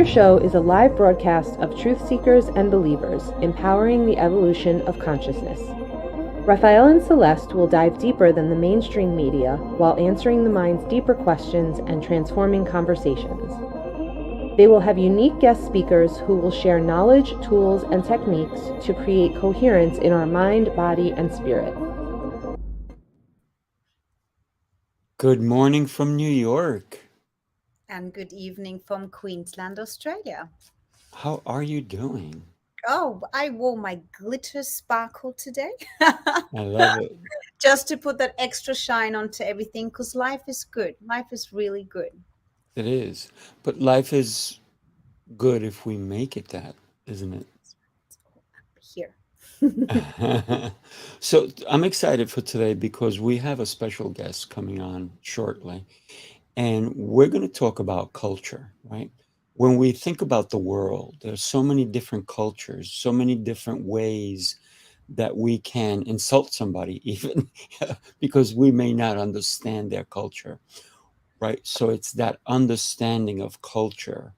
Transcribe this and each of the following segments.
Show is a live broadcast of truth seekers and believers, empowering the evolution of consciousness. Rafael and Celeste will dive deeper than the mainstream media while answering the mind's deeper questions and transforming conversations. They will have unique guest speakers who will share knowledge, tools, and techniques to create coherence in our mind, body, and spirit. Good morning from New York. And good evening from Queensland, Australia. How are you doing? Oh, I wore my glitter sparkle today. I love it. Just to put that extra shine onto everything, because life is good. Life is really good. It is. But life is good if we make it that, isn't it? Here. So I'm excited for today because we have a special guest coming on shortly. And we're going to talk about culture, right? When we think about the world, there's so many different cultures, so many different ways that we can insult somebody, even because we may not understand their culture, right? So it's that understanding of culture,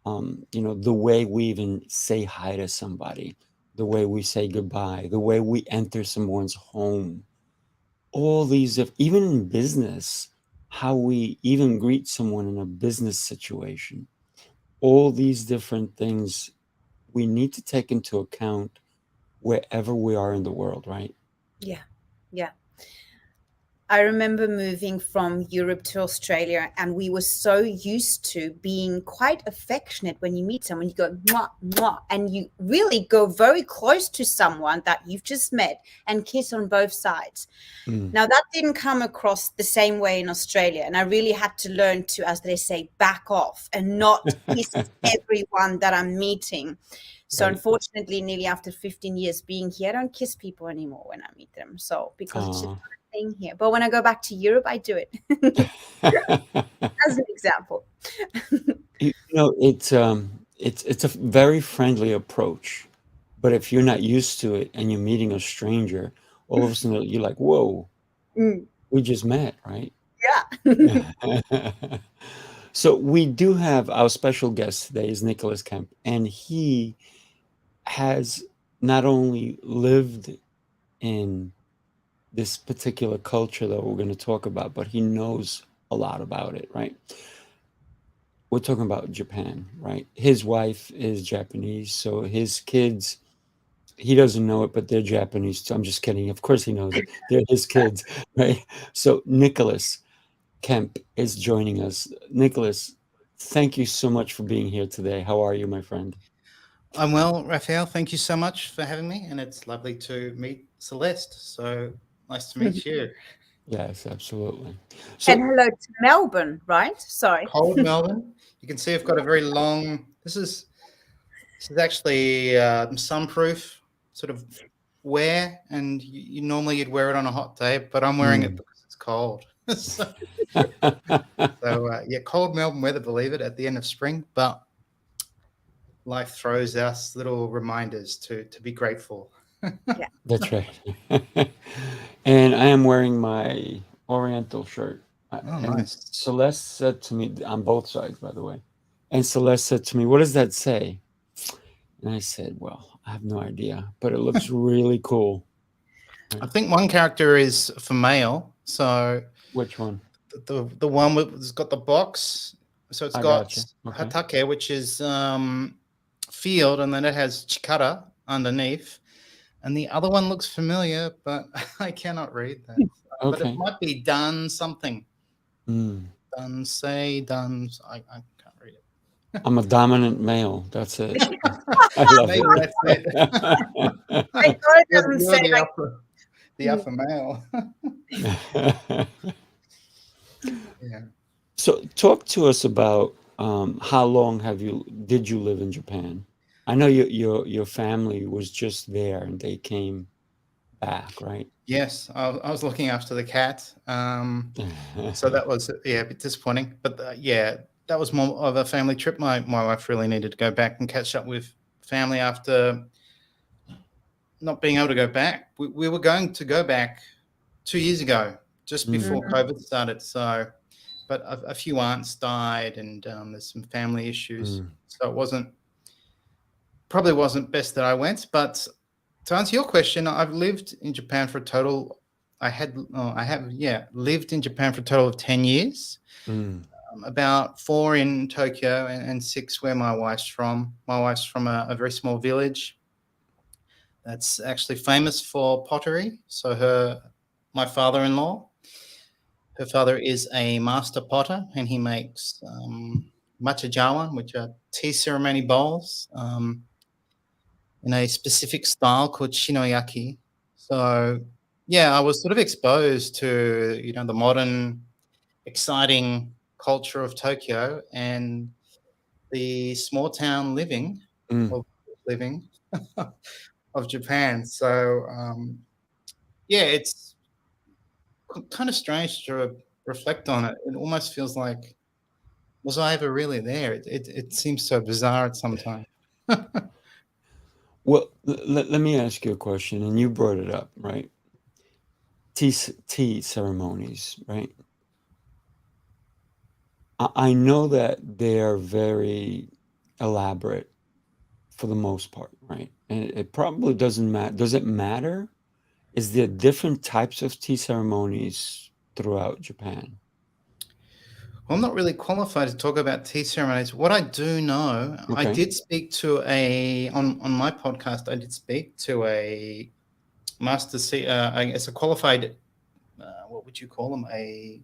the way we even say hi to somebody, the way we say goodbye, the way we enter someone's home, all these, even in business, how we even greet someone in a business situation, all these different things we need to take into account wherever we are in the world, right? Yeah. I remember moving from Europe to Australia, and we were so used to being quite affectionate when you meet someone. You go, mwah, mwah, and you really go very close to someone that you've just met and kiss on both sides. Now, that didn't come across the same way in Australia, and I really had to learn to, as they say, back off and not kiss everyone that I'm meeting. So Right. unfortunately, nearly after 15 years being here, I don't kiss people anymore when I meet them. So because it's just a thing here. But when I go back to Europe, I do it as an example. It's a very friendly approach, but if you're not used to it and you're meeting a stranger, all of a sudden you're like, whoa, we just met, right? Yeah. So we do have our special guest today is Nicholas Kemp, and he has not only lived in this particular culture that we're going to talk about, but he knows a lot about it, right? We're talking about Japan, right? His wife is Japanese, so his kids, he doesn't know it, but they're Japanese too. I'm just kidding. Of course he knows it. They're his kids, right? So Nicholas Kemp is joining us. Nicholas, thank you so much for being here today. How are you, my friend? I'm well, Rafael. Thank you so much for having me, and it's lovely to meet Celeste. So nice to meet you. Yes, absolutely. And So hello to Melbourne, right? Sorry. Cold Melbourne. You can see I've got a very long. This is actually sunproof sort of wear, and you normally you'd wear it on a hot day, but I'm wearing it because it's cold. so yeah, cold Melbourne weather, believe it, at the end of spring, but life throws us little reminders to be grateful. Yeah. that's right. And I am wearing my Oriental shirt. And Nice. Celeste said to me, on both sides, by the way, and Celeste said to me, what does that say? And I said, well, I have no idea, but it looks really cool. I think one character is for male. So Which one? the one that's got the box. So it's I got gotcha. Okay. hatake, which is field, and then it has chikara underneath. And the other one looks familiar, but I cannot read that. But Okay. it might be done something. Mm. Done, say, done. I can't read it. I'm a dominant male. That's it. I love Maybe it. that's it. Thank God it doesn't You're say the like alpha male. Yeah. So talk to us about how long did you live in Japan? I know your family was just there and they came back, right? Yes, I was looking after the cat. So that was a bit disappointing. But that was more of a family trip. My wife really needed to go back and catch up with family after not being able to go back. We were going to go back 2 years ago, just before COVID started. So, but a few aunts died, and there's some family issues. So it probably wasn't best that I went. But to answer your question, I've lived in Japan for a total. I have lived in Japan for a total of 10 years. About 4 in Tokyo and 6 where my wife's from. My wife's from a very small village that's actually famous for pottery. So my father-in-law, her father is a master potter, and he makes machajawan, which are tea ceremony bowls, in a specific style called shinoyaki. So yeah, I was sort of exposed to the modern, exciting culture of Tokyo and the small town living Mm. of living of Japan. So yeah, it's kind of strange to reflect on it. It almost feels like, was I ever really there? It seems so bizarre at some time. Well, let me ask you a question, and you brought it up, right? Tea ceremonies, right? I know that they are very elaborate for the most part, right? And it probably doesn't matter. Does it matter? Is there different types of tea ceremonies throughout Japan? Well, I'm not really qualified to talk about tea ceremonies. What I do know, I Okay. did speak to on my podcast. I did speak to a master, I guess a qualified. What would you call them? A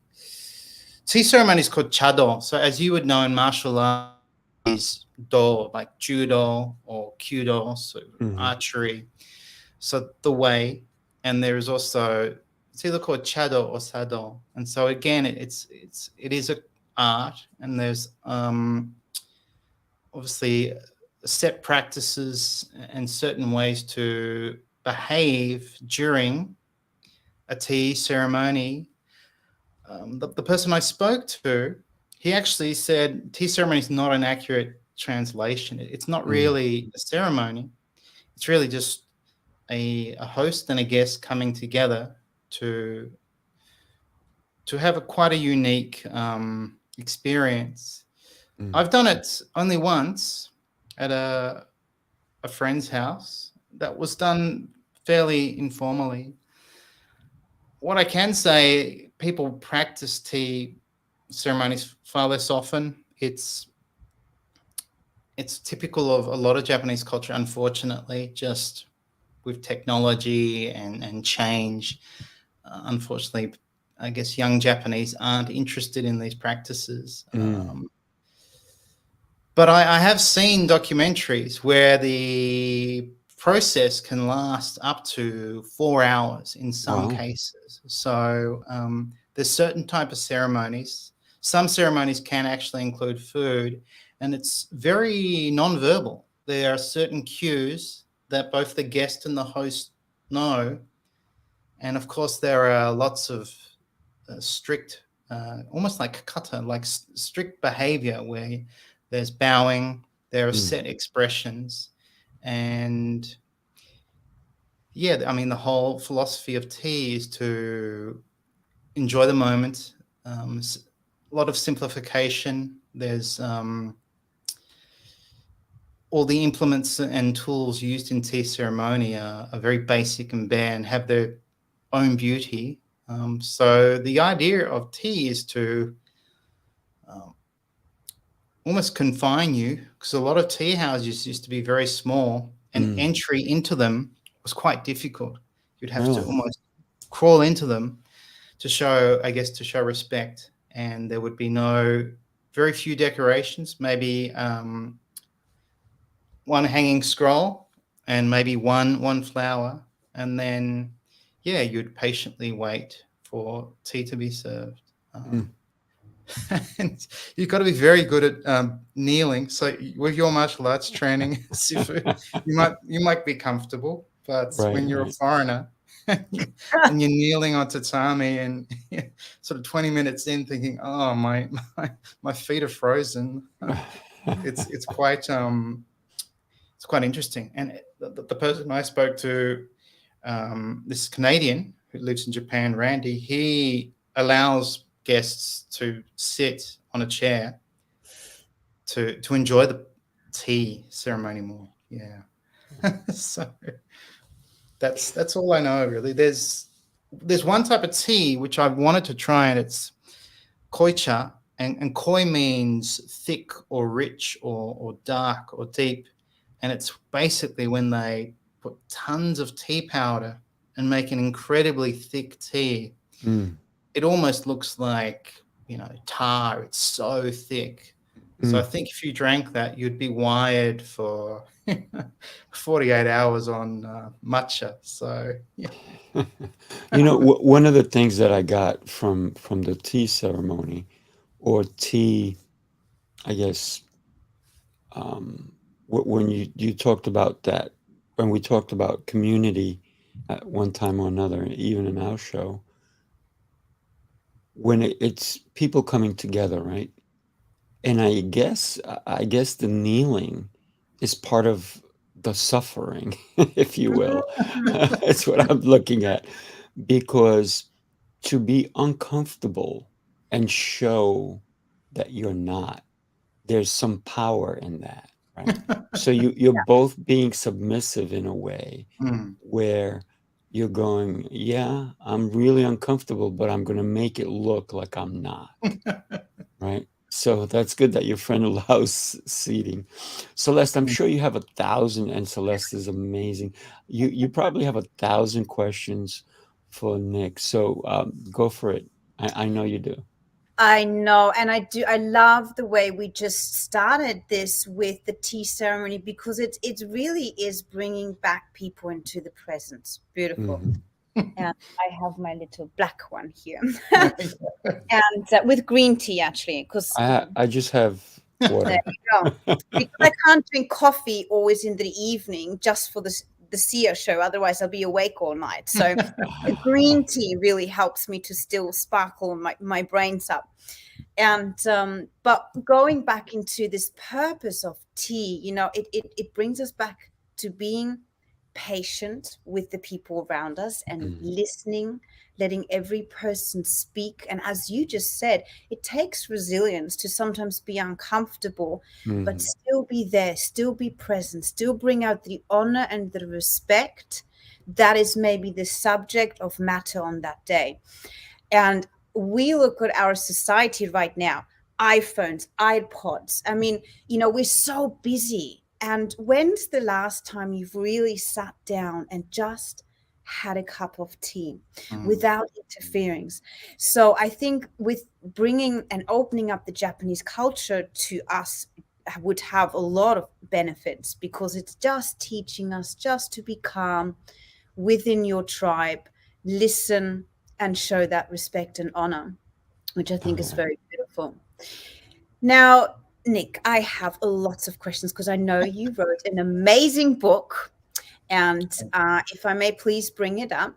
tea ceremony is called chado. So as you would know in martial arts, is do like judo or kyudo, so archery. So the way, and there is also, it's either called chado or sado. And so again, it is a art, and there's obviously set practices and certain ways to behave during a tea ceremony. The person I spoke to, he actually said tea ceremony is not an accurate translation. It's not really a ceremony. It's really just a host and a guest coming together to have quite a unique experience. I've done it only once at a friend's house. That was done fairly informally. What I can say, people practice tea ceremonies far less often. It's typical of a lot of Japanese culture, unfortunately, just with technology and change. Unfortunately, I guess young Japanese aren't interested in these practices. But I have seen documentaries where the process can last up to 4 hours in some cases. So there's certain type of ceremonies. Some ceremonies can actually include food, and it's very non-verbal. There are certain cues that both the guest and the host know. And of course, there are lots of strict, almost like kata, like strict behavior where there's bowing, there are set expressions. And yeah, I mean, the whole philosophy of tea is to enjoy the moment. A lot of simplification. There's all the implements and tools used in tea ceremony are very basic and bare and have their own beauty. So the idea of tea is to almost confine you, because a lot of tea houses used to be very small, and entry into them was quite difficult. You'd have to almost crawl into them to show respect. And there would be very few decorations, maybe one hanging scroll and maybe one flower. And then, yeah, you'd patiently wait for tea to be served. And you've got to be very good at kneeling. So with your martial arts training, Sifu, you might be comfortable, but when you're a foreigner and you're kneeling on tatami and sort of 20 minutes in thinking, oh, my feet are frozen, it's quite interesting. And the person I spoke to, this Canadian who lives in Japan, Randy, he allows guests to sit on a chair to enjoy tea ceremony more. Yeah. So that's all I know really. There's one type of tea which I wanted to try, and it's koicha, and koi means thick or rich or dark or deep, and it's basically when they put tons of tea powder and make an incredibly thick tea. It almost looks like, tar. It's so thick. So I think if you drank that, you'd be wired for 48 hours on matcha. So yeah. One of the things that I got from the tea ceremony, or tea, I guess, when you talked about that, when we talked about community at one time or another, even in our show, when it's people coming together, right? And I guess the kneeling is part of the suffering, if you will. That's what I'm looking at, because to be uncomfortable and show that you're not, there's some power in that, right? So you're both being submissive in a way where you're going, yeah, I'm really uncomfortable, but I'm going to make it look like I'm not, right? So that's good that your friend allows seating. Celeste, I'm sure you have 1,000, and Celeste is amazing. You probably have 1,000 questions for Nick. So go for it. I know you do. I know, and I do. I love the way we just started this with the tea ceremony, because it really is bringing back people into the present. Beautiful. And I have my little black one here, and with green tea actually, because I just have water. there you go. Because I can't drink coffee always in the evening just for the SEER show, otherwise I'll be awake all night. So the green tea really helps me to still sparkle my brains up. And but going back into this purpose of tea, it brings us back to being patient with the people around us and listening, letting every person speak. And as you just said, it takes resilience to sometimes be uncomfortable, but still be there, still be present, still bring out the honor and the respect that is maybe the subject of matter on that day. And we look at our society right now, iPhones, iPods. I mean, we're so busy. And when's the last time you've really sat down and just had a cup of tea without interfering? So I think with bringing and opening up the Japanese culture to us would have a lot of benefits, because it's just teaching us just to be calm within your tribe, listen, and show that respect and honor, which I think is very beautiful. Now, Nick, I have lots of questions, because I know you wrote an amazing book, and if I may please bring it up.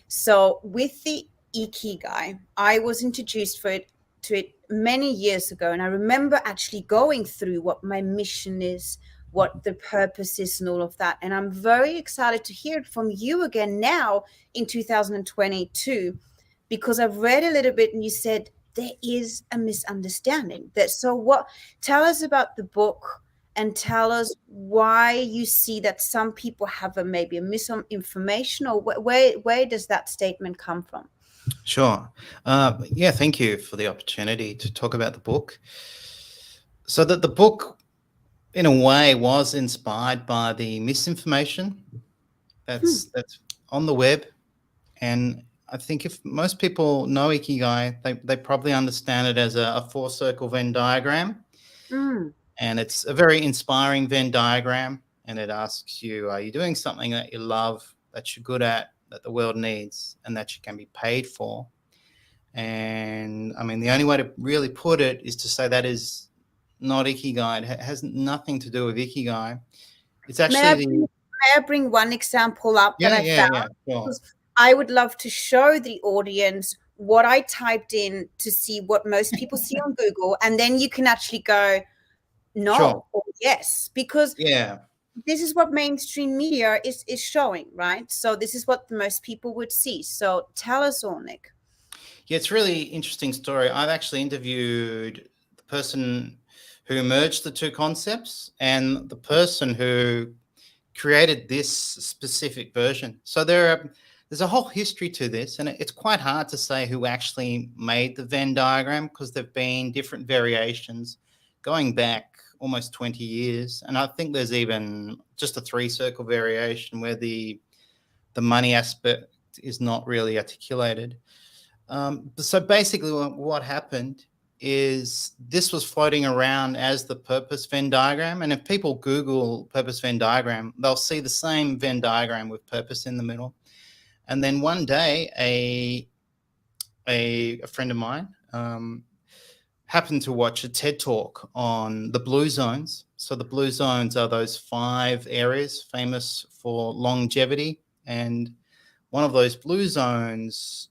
So with the Ikigai, I was introduced to it many years ago, and I remember actually going through what my mission is, what the purpose is, and all of that. And I'm very excited to hear it from you again now in 2022, because I've read a little bit and you said there is a misunderstanding. Tell us about the book, and tell us why you see that some people have maybe a misinformation, or where does that statement come from? Sure. Yeah, thank you for the opportunity to talk about the book. So that the book, in a way, was inspired by the misinformation that's on the web. And I think if most people know Ikigai, they probably understand it as a 4-circle Venn diagram. And it's a very inspiring Venn diagram. And it asks you, are you doing something that you love, that you're good at, that the world needs, and that you can be paid for? And I mean, the only way to really put it is to say that is not Ikigai. It has nothing to do with Ikigai. It's actually May I bring one example up that I found? Sure. I would love to show the audience what I typed in to see what most people see on Google, and then you can actually go no or yes, because this is what mainstream media is showing, right? So this is what most people would see. So tell us all, Nick. Yeah, it's a really interesting story. I've actually interviewed the person who merged the two concepts and the person who created this specific version. So there's a whole history to this, and it's quite hard to say who actually made the Venn diagram because there've been different variations going back almost 20 years. And I think there's even just a 3-circle variation where the money aspect is not really articulated. So basically what happened is this was floating around as the purpose Venn diagram. And if people Google purpose Venn diagram, they'll see the same Venn diagram with purpose in the middle. And then one day, a friend of mine happened to watch a TED talk on the blue zones. So the blue zones are those 5 areas famous for longevity. And one of those blue zones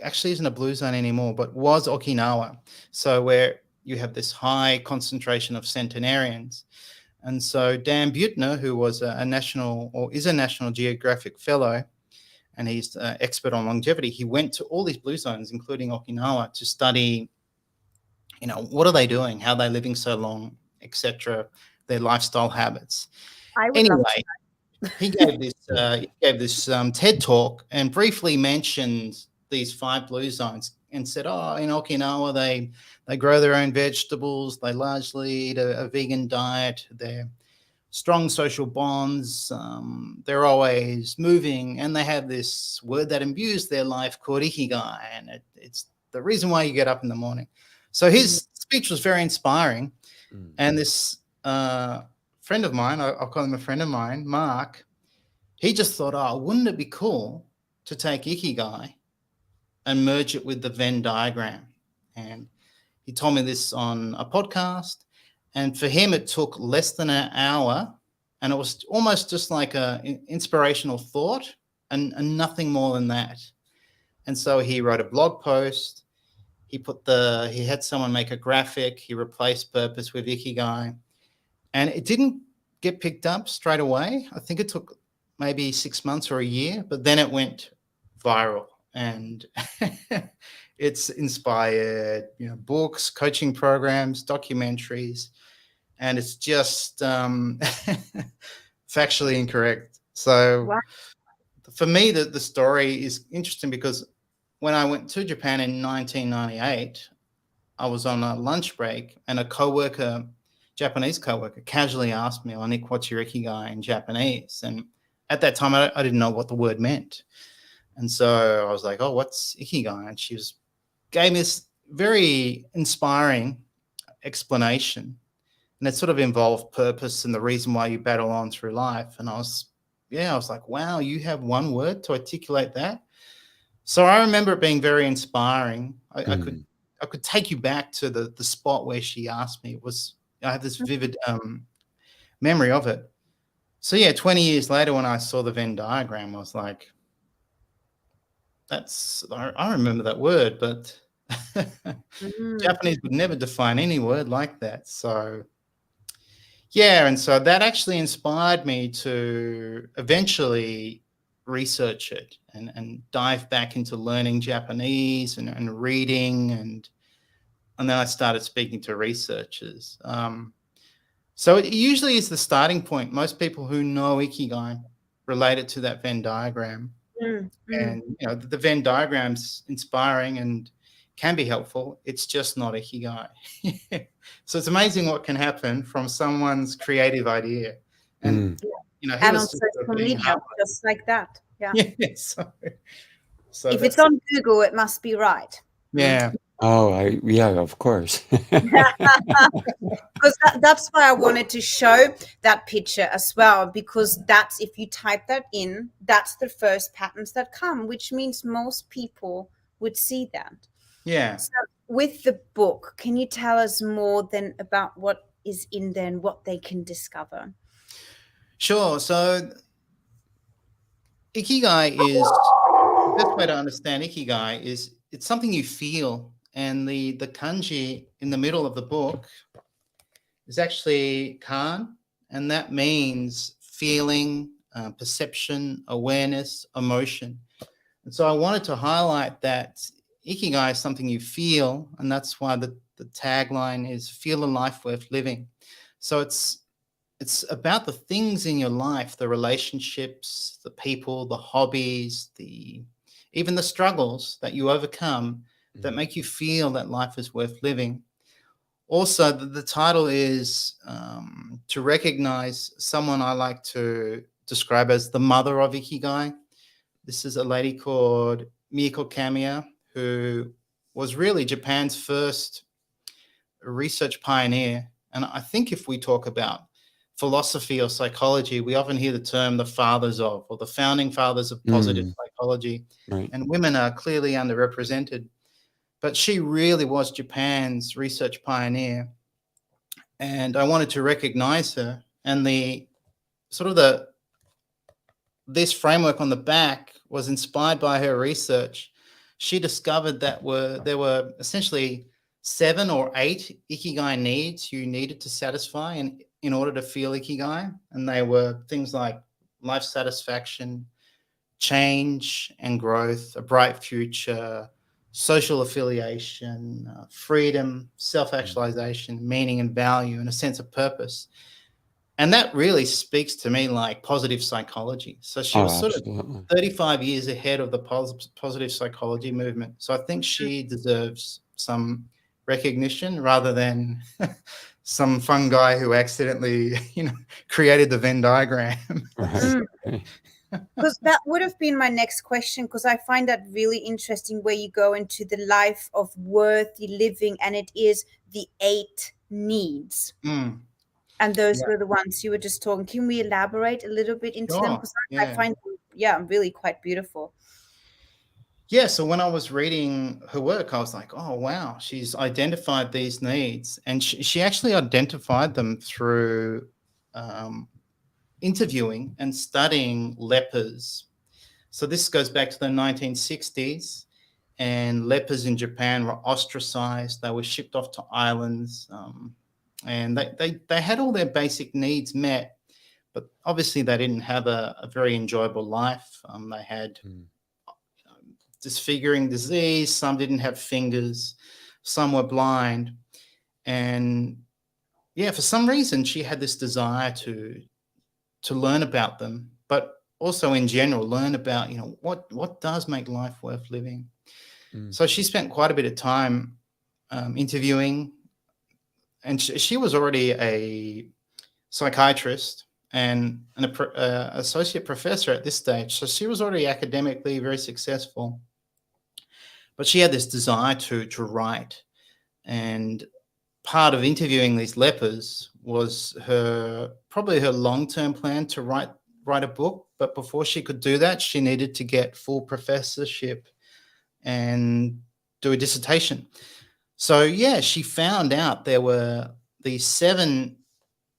actually isn't a blue zone anymore, but was Okinawa. So where you have this high concentration of centenarians. And so Dan Buettner, who was is a National Geographic Fellow, and he's an expert on longevity, he went to all these blue zones, including Okinawa, to study, what are they doing, how are they living so long, etc., their lifestyle habits. Anyway, he gave this TED talk and briefly mentioned these 5 blue zones and said, in Okinawa, they grow their own vegetables. They largely eat a vegan diet. They're strong social bonds. They're always moving. And they have this word that imbues their life called ikigai. And it's the reason why you get up in the morning. So his speech was very inspiring. And this friend of mine, I'll call him a friend of mine, Mark, he just thought, wouldn't it be cool to take ikigai and merge it with the Venn diagram? And he told me this on a podcast. And for him, it took less than an hour. And it was almost just like an inspirational thought and nothing more than that. And so he wrote a blog post. He had someone make a graphic. He replaced purpose with ikigai. And it didn't get picked up straight away. I think it took maybe 6 months or a year, but then it went viral. And it's inspired, books, coaching programs, documentaries, and it's just factually incorrect. So for me, the story is interesting because when I went to Japan in 1998, I was on a lunch break and a Japanese coworker, casually asked me, Nick, what's your ikigai in Japanese? And at that time, I didn't know what the word meant. And so I was like, what's ikigai? And she gave me this very inspiring explanation. And it sort of involved purpose and the reason why you battle on through life. And I was like, wow, you have one word to articulate that? So I remember it being very inspiring. I could take you back to the spot where she asked me. I have this vivid memory of it. So 20 years later, when I saw the Venn diagram, I was like, I remember that word, but Japanese would never define any word like that. So and so that actually inspired me to eventually research it and dive back into learning Japanese and reading, and then I started speaking to researchers. So it usually is the starting point. Most people who know ikigai relate it to that Venn diagram. And the Venn diagram's inspiring and can be helpful. It's just not ikigai. So it's amazing what can happen from someone's creative idea. And and on social media, just like that. Yeah. So if it's on Google, it must be right. Yeah. Of course. Because that's why I wanted to show that picture as well, because if you type that in, that's the first patterns that come, which means most people would see that. Yeah. So with the book, can you tell us more then about what is in there and what they can discover? Sure. So ikigai is, the best way to understand ikigai is it's something you feel. And the kanji in the middle of the book is actually kan, and that means feeling, perception, awareness, emotion. And so I wanted to highlight that ikigai is something you feel, and that's why the tagline is "Feel a life worth living." So it's about the things in your life, the relationships, the people, the hobbies, even the struggles that you overcome that make you feel that life is worth living. Also, the title is to recognize someone I like to describe as the mother of ikigai. This is a lady called Mieko Kamiya, who was really Japan's first research pioneer. And I think if we talk about philosophy or psychology, we often hear the term the fathers of, or the founding fathers of positive psychology. Right. And women are clearly underrepresented. But she really was Japan's research pioneer. And I wanted to recognize her. And this framework on the back was inspired by her research. She discovered that there were essentially 7 or 8 ikigai needs you needed to satisfy in order to feel ikigai. And they were things like life satisfaction, change and growth, a bright future, social affiliation, freedom, self-actualization, meaning and value, and a sense of purpose. And that really speaks to me like positive psychology. So she was sort of 35 years ahead of the positive psychology movement. So I think she deserves some recognition rather than some fun guy who accidentally, created the Venn diagram. Right. Because that would have been my next question, because I find that really interesting where you go into the life of worthy living, and it is the 8 needs. And those were the ones you were just talking. Can we elaborate a little bit into them? Because I find them, really quite beautiful. Yeah, so when I was reading her work, I was like, oh, wow, she's identified these needs. And she actually identified them through interviewing and studying lepers. So this goes back to the 1960s, and lepers in Japan were ostracized. They were shipped off to islands, and they had all their basic needs met, but obviously they didn't have a very enjoyable life. They had disfiguring disease. Some didn't have fingers. Some were blind. And yeah, for some reason, she had this desire to learn about them, but also in general, learn about, what does make life worth living. So she spent quite a bit of time interviewing, and she was already a psychiatrist and an associate professor at this stage. So she was already academically very successful, but she had this desire to write. And part of interviewing these lepers was probably her long-term plan to write a book. But before she could do that, she needed to get full professorship and do a dissertation. So yeah, she found out there were these 7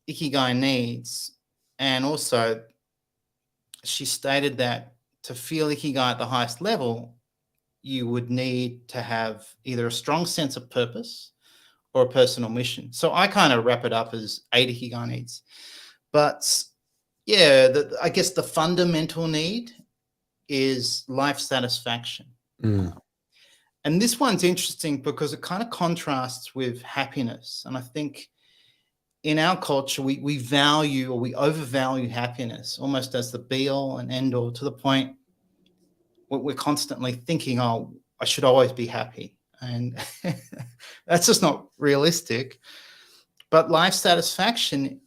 ikigai needs, and also she stated that to feel ikigai at the highest level, you would need to have either a strong sense of purpose or a personal mission. So I kind of wrap it up as 8 ikigai needs. But yeah, I guess the fundamental need is life satisfaction. And this one's interesting because it kind of contrasts with happiness. And I think in our culture, we value, or we overvalue happiness almost as the be-all and end-all, to the point we're constantly thinking, oh, I should always be happy. And that's just not realistic. But life satisfaction,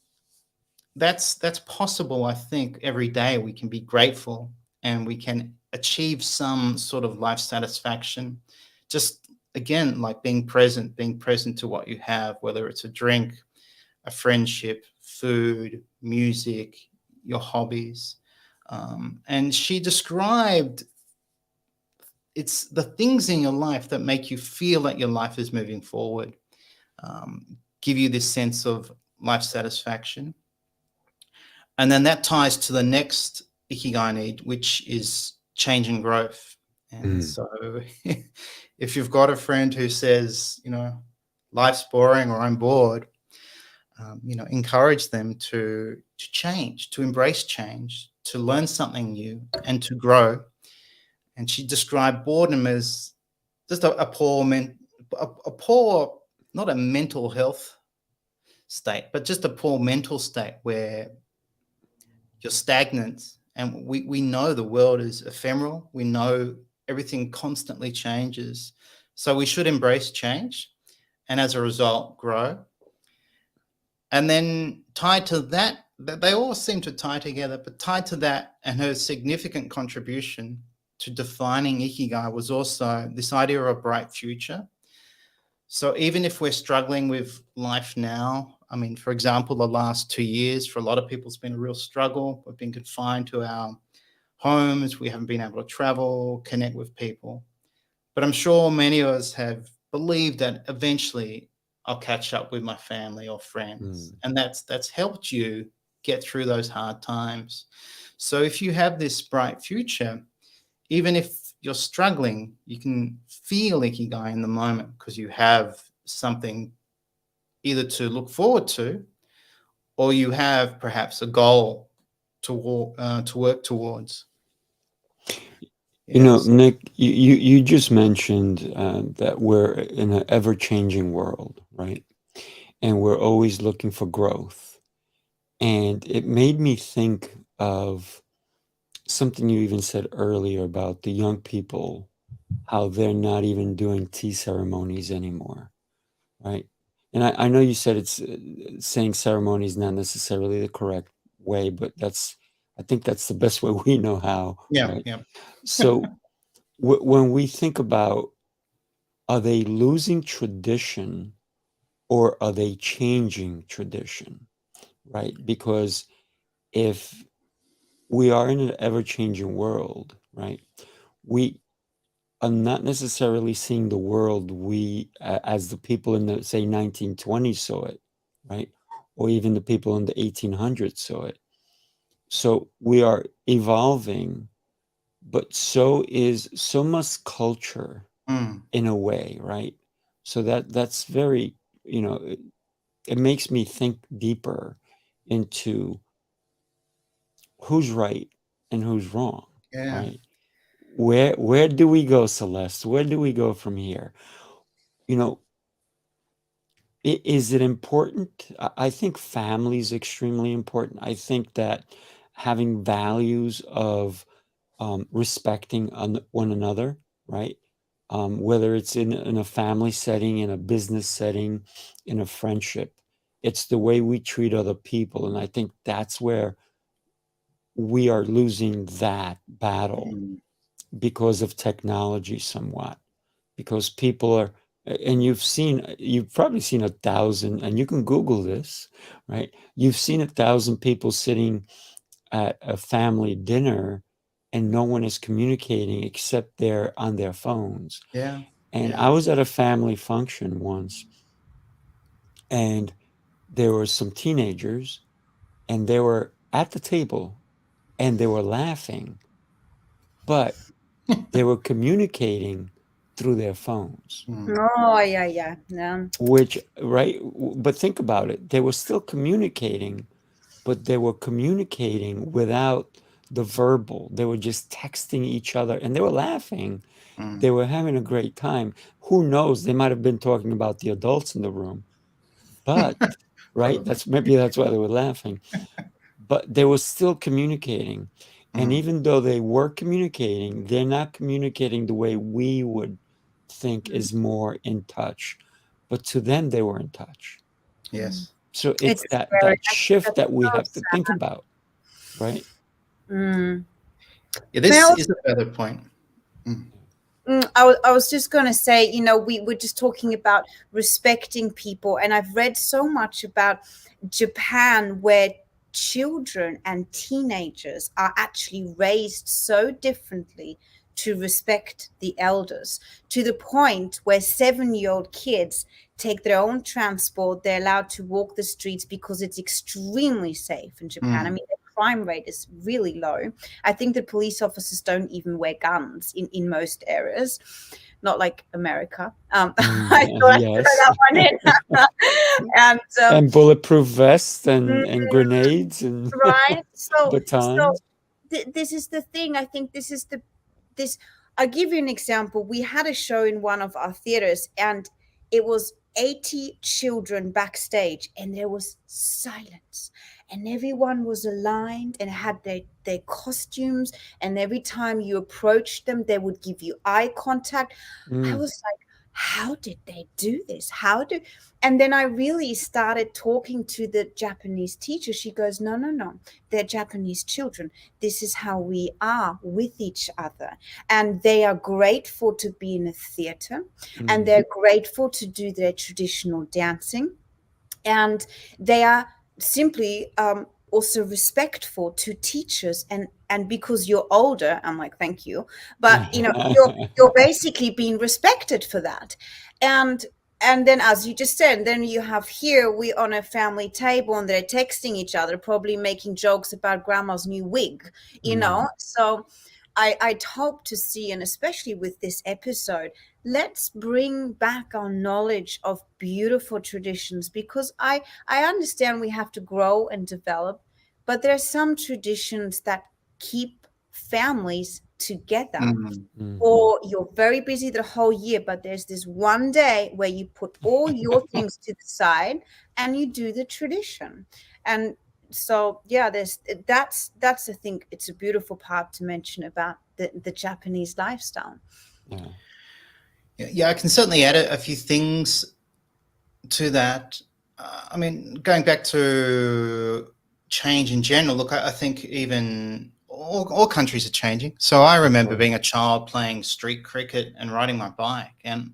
that's possible. I think every day we can be grateful and we can achieve some sort of life satisfaction. Just, again, like being present to what you have, whether it's a drink, a friendship, food, music, your hobbies. And she described it's the things in your life that make you feel that your life is moving forward, give you this sense of life satisfaction. And then that ties to the next ikigai need, which is change and growth. And so if you've got a friend who says, life's boring or I'm bored, encourage them to change, to embrace change, to learn something new and to grow. And she described boredom as just a poor, not a mental health state, but just a poor mental state where you're stagnant. And we know the world is ephemeral. We know everything constantly changes. So we should embrace change and as a result grow. And then tied to that, they all seem to tie together, but tied to that and her significant contribution to defining Ikigai was also this idea of a bright future. So even if we're struggling with life now, I mean, for example, the last 2 years, for a lot of people, it's been a real struggle. We've been confined to our homes. We haven't been able to travel, connect with people. But I'm sure many of us have believed that eventually I'll catch up with my family or friends. And that's helped you get through those hard times. So if you have this bright future, even if you're struggling, you can feel Ikigai in the moment because you have something either to look forward to, or you have perhaps a goal to work towards. You know, Nick, you just mentioned that we're in an ever-changing world, right? And we're always looking for growth. And it made me think of something you even said earlier about the young people, how they're not even doing tea ceremonies anymore, right? And I know you said it's saying ceremony is not necessarily the correct way, but I think that's the best way we know how. Yeah, right? yeah. So when we think about, are they losing tradition or are they changing tradition, right? Because if we are in an ever-changing world, right, we are not necessarily seeing the world as the people in the, say, 1920s saw it, right? Or even the people in the 1800s saw it. So we are evolving, but so must culture in a way, right? So that's very, it makes me think deeper into who's right and who's wrong, right? Where do we go, Celeste? Where do we go from here? Is it important? I think family is extremely important. I think that having values of respecting one another, right? Whether it's in a family setting, in a business setting, in a friendship, it's the way we treat other people. And I think that's where we are losing that battle because of technology somewhat, because people are, and you've probably seen 1,000, and you can Google this, right? You've seen 1,000 people sitting at a family dinner and no one is communicating except they're on their phones. Yeah. And I was at a family function once, and there were some teenagers, and they were at the table and they were laughing, but they were communicating through their phones. Oh, yeah. Which, right? But think about it. They were still communicating, but they were communicating without the verbal. They were just texting each other and they were laughing. They were having a great time. Who knows? They might have been talking about the adults in the room, but right? Maybe that's why they were laughing. But they were still communicating. And even though they were communicating, they're not communicating the way we would think is more in touch. But to them, they were in touch. Yes. So it's that shift that we have to think about, right? Yeah, this is a better point. I was just going to say, we were just talking about respecting people, and I've read so much about Japan where children and teenagers are actually raised so differently to respect the elders, to the point where 7-year-old kids take their own transport. They're allowed to walk the streets because it's extremely safe in Japan. I mean, the crime rate is really low. I think the police officers don't even wear guns in most areas, not like America. I thought yes. I'd throw that one in. And bulletproof vests and grenades and right. So batons. this is the thing. I think this I'll give you an example. We had a show in one of our theaters, and it was 80 children backstage, and there was silence. And everyone was aligned and had their costumes. And every time you approached them, they would give you eye contact. I was like, how did they do this? And then I really started talking to the Japanese teacher. She goes, no, they're Japanese children. This is how we are with each other. And they are grateful to be in a theater, and they're grateful to do their traditional dancing. And they are simply also respectful to teachers, and because you're older, I'm like, thank you, but you're basically being respected for that. And then, as you just said, then you have here, we on a family table and they're texting each other, probably making jokes about grandma's new wig, so I'd hope to see, and especially with this episode, let's bring back our knowledge of beautiful traditions, because I understand we have to grow and develop, but there are some traditions that keep families together. Or you're very busy the whole year, but there's this one day where you put all your things to the side and you do the tradition. And so that's I think it's a beautiful part to mention about the Japanese lifestyle. Yeah, I can certainly add a few things to that. I mean, going back to change in general, look, I think even all countries are changing. So I remember being a child playing street cricket and riding my bike, and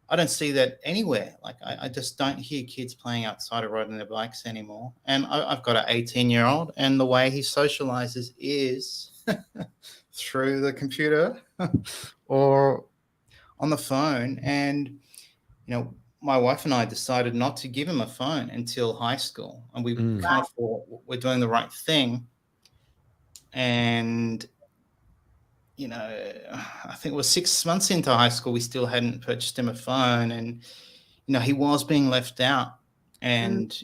I don't see that anywhere. Like I just don't hear kids playing outside or riding their bikes anymore. And I've got an 18-year-old, and the way he socializes is through the computer or on the phone. And, my wife and I decided not to give him a phone until high school. And we kind of thought we're doing the right thing. And, I think it was 6 months into high school, we still hadn't purchased him a phone. And, he was being left out. And,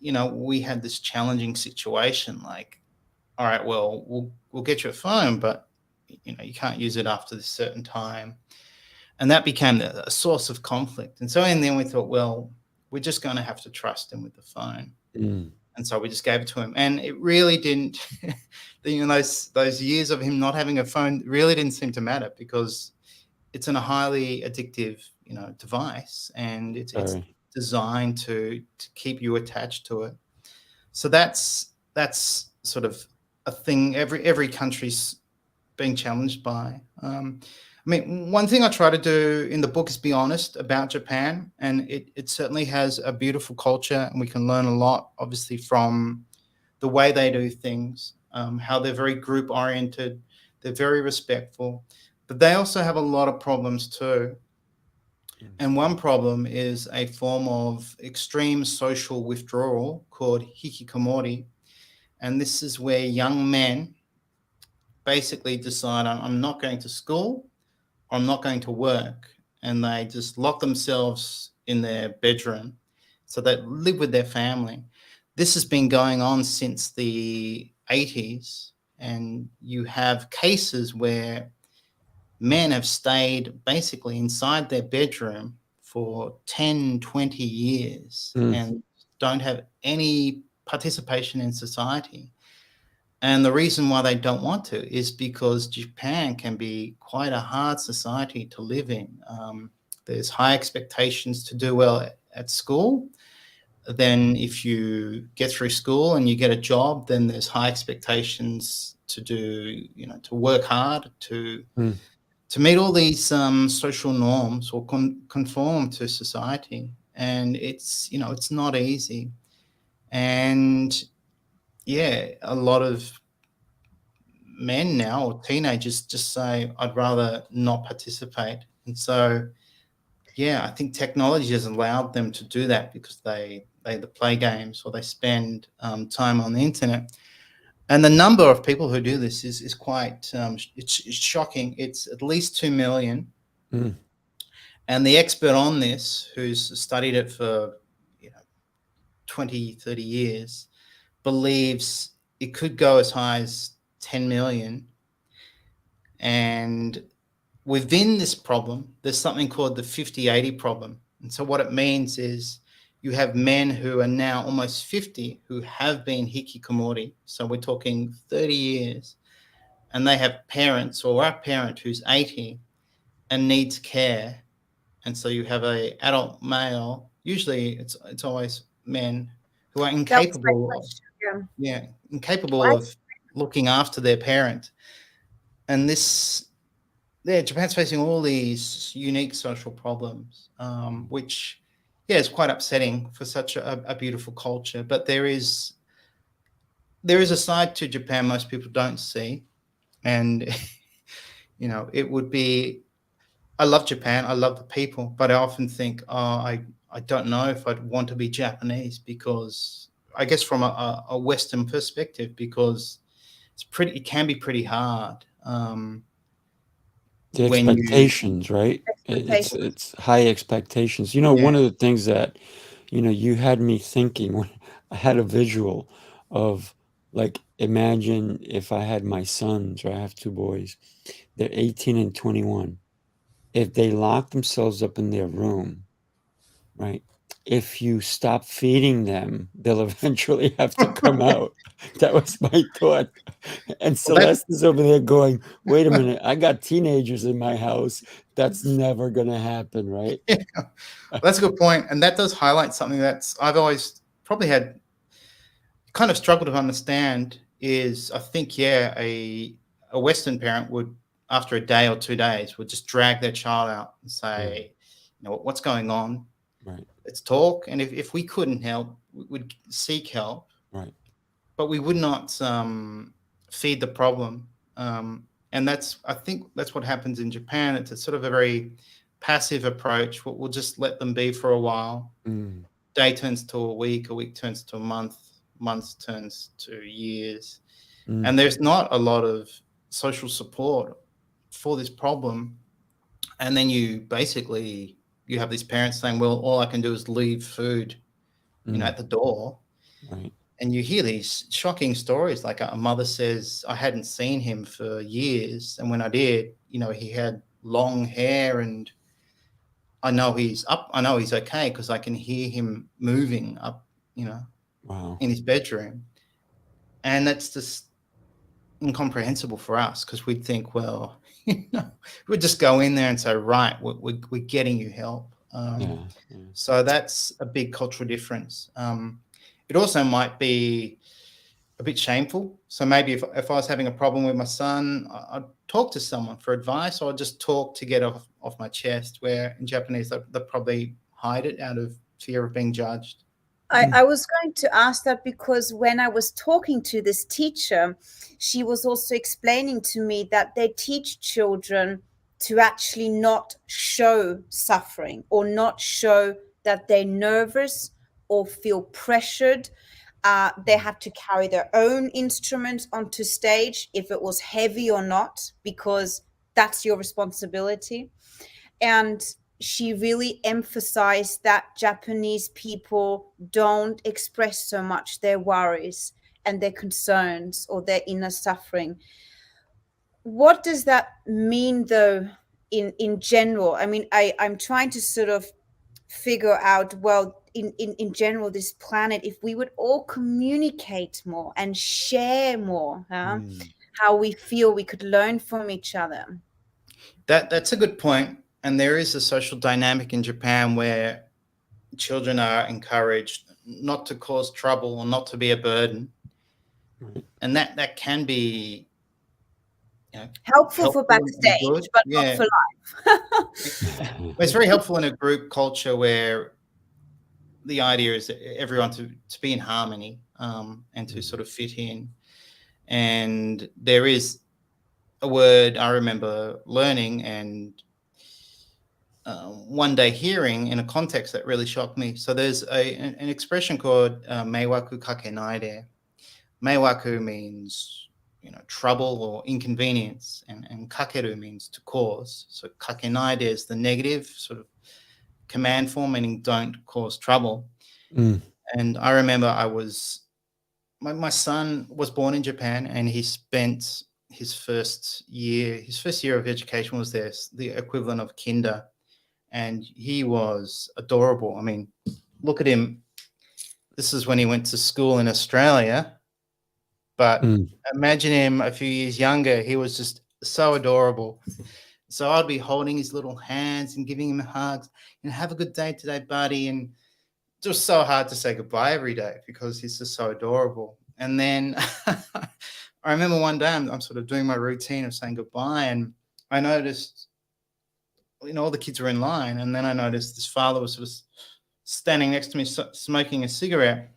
we had this challenging situation, like, all right, well, we'll get you a phone, but, you can't use it after this certain time. And that became a source of conflict. And so in the end, we thought, well, we're just going to have to trust him with the phone. And so we just gave it to him. And it really didn't, those years of him not having a phone really didn't seem to matter, because it's a highly addictive, device, and it's designed to keep you attached to it. So that's sort of a thing every country's being challenged by. I mean, one thing I try to do in the book is be honest about Japan, and it certainly has a beautiful culture, and we can learn a lot, obviously, from the way they do things, how they're very group oriented, they're very respectful, but they also have a lot of problems too. And one problem is a form of extreme social withdrawal called hikikomori. And this is where young men basically decide, I'm not going to school, I'm not going to work, and they just lock themselves in their bedroom. So they live with their family. This has been going on since the 80s, and you have cases where men have stayed basically inside their bedroom for 10, 20 years and don't have any participation in society. And the reason why they don't want to is because Japan can be quite a hard society to live in. There's high expectations to do well at school. Then if you get through school and you get a job, then there's high expectations to do, to work hard, to meet all these social norms or conform to society. And it's, it's not easy. And yeah, a lot of men now or teenagers just say, I'd rather not participate. And so, yeah, I think technology has allowed them to do that, because they either play games or they spend time on the internet. And the number of people who do this is quite, it's shocking. It's at least 2 million. And the expert on this, who's studied it for 20, 30 years, believes it could go as high as 10 million. And within this problem, there's something called the 50-80 problem. And so what it means is you have men who are now almost 50 who have been hikikomori. So we're talking 30 years. And they have parents or a parent who's 80 and needs care. And so you have a adult male, usually it's always men, who are That was my incapable of, question. Yeah. incapable Why? of looking after their parent. And Japan's facing all these unique social problems, which, is quite upsetting for such a beautiful culture. But there is a side to Japan most people don't see, and it would be. I love Japan. I love the people, but I often think, I don't know if I'd want to be Japanese, because I guess from a Western perspective, because it can be pretty hard. The When you expectations, right? It's high expectations. One of the things that, you had me thinking when I had a visual of, like, imagine if I had my sons, or I have two boys, they're 18 and 21. If they lock themselves up in their room, right? If you stop feeding them, they'll eventually have to come out. That was my thought. And Well, Celeste is over there going, wait a minute, I got teenagers in my house. That's never going to happen, right? that's a good point. And that does highlight something that's I've always probably had kind of struggled to understand is, I think, a Western parent would, after a day or 2 days, would just drag their child out and say, what's going on? Right. Let's talk. And if we couldn't help, we would seek help. Right. But we would not feed the problem. And I think that's what happens in Japan. It's a sort of a very passive approach. We'll just let them be for a while. Day turns to a week turns to a month turns to years. And there's not a lot of social support for this problem. And then you have these parents saying, well, all I can do is leave food at the door. Right. And you hear these shocking stories, like a mother says, I hadn't seen him for years, and when I did, he had long hair, and I know he's okay because I can hear him moving up, Wow. in his bedroom. And that's just incomprehensible for us, because we'd think, well, we'd just go in there and say, right, we're getting you help. So that's a big cultural difference. It also might be a bit shameful. So maybe if I was having a problem with my son, I'd talk to someone for advice, or I'd just talk to get off my chest, where in Japanese, they probably hide it out of fear of being judged. I was going to ask that, because when I was talking to this teacher, she was also explaining to me that they teach children to actually not show suffering, or not show that they're nervous or feel pressured. They had to carry their own instruments onto stage, if it was heavy or not, because that's your responsibility. And she really emphasized that Japanese people don't express so much their worries and their concerns or their inner suffering. What does that mean, though, in general? I mean, I'm trying to sort of figure out, well, in general, this planet, if we would all communicate more and share more, how we feel, we could learn from each other. That's a good point. And there is a social dynamic in Japan where children are encouraged not to cause trouble or not to be a burden. And that can be helpful for backstage, but not for life. It's very helpful in a group culture where the idea is everyone to be in harmony, and to sort of fit in. And there is a word I remember learning and one day hearing in a context that really shocked me. So there's an expression called meiwaku kakenaide. Meiwaku means trouble or inconvenience, and kakeru means to cause. So kakenaide is the negative sort of command form, meaning don't cause trouble. And I remember my son was born in Japan, and he spent his first year of education was there, the equivalent of kinder, and he was adorable. I mean, look at him. This is when he went to school in Australia, but imagine him a few years younger. He was just so adorable. So I'd be holding his little hands and giving him hugs and have a good day today, buddy. And just so hard to say goodbye every day because he's just so adorable. And then I remember one day I'm sort of doing my routine of saying goodbye, and I noticed, all the kids were in line, and then I noticed this father was sort of standing next to me smoking a cigarette,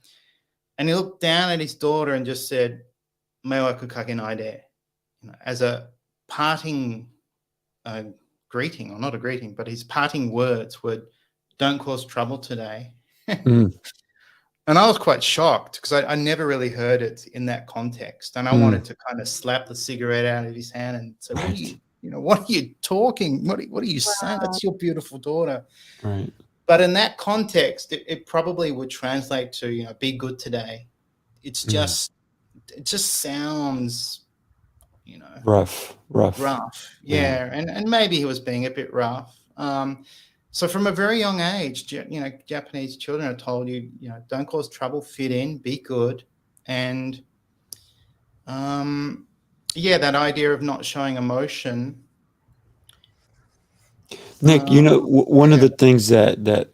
and he looked down at his daughter and just said, "Mewa kukake nai de," as a parting greeting, or not a greeting, but his parting words were, "Don't cause trouble today." And I was quite shocked because I never really heard it in that context. And I wanted to kind of slap the cigarette out of his hand and say, what are you talking? What are you saying? That's your beautiful daughter. Right. But in that context, it probably would translate to, be good today. It just sounds, rough. Yeah. And maybe he was being a bit rough. So from a very young age, Japanese children are told don't cause trouble, fit in, be good. And that idea of not showing emotion. Nick, one of the things that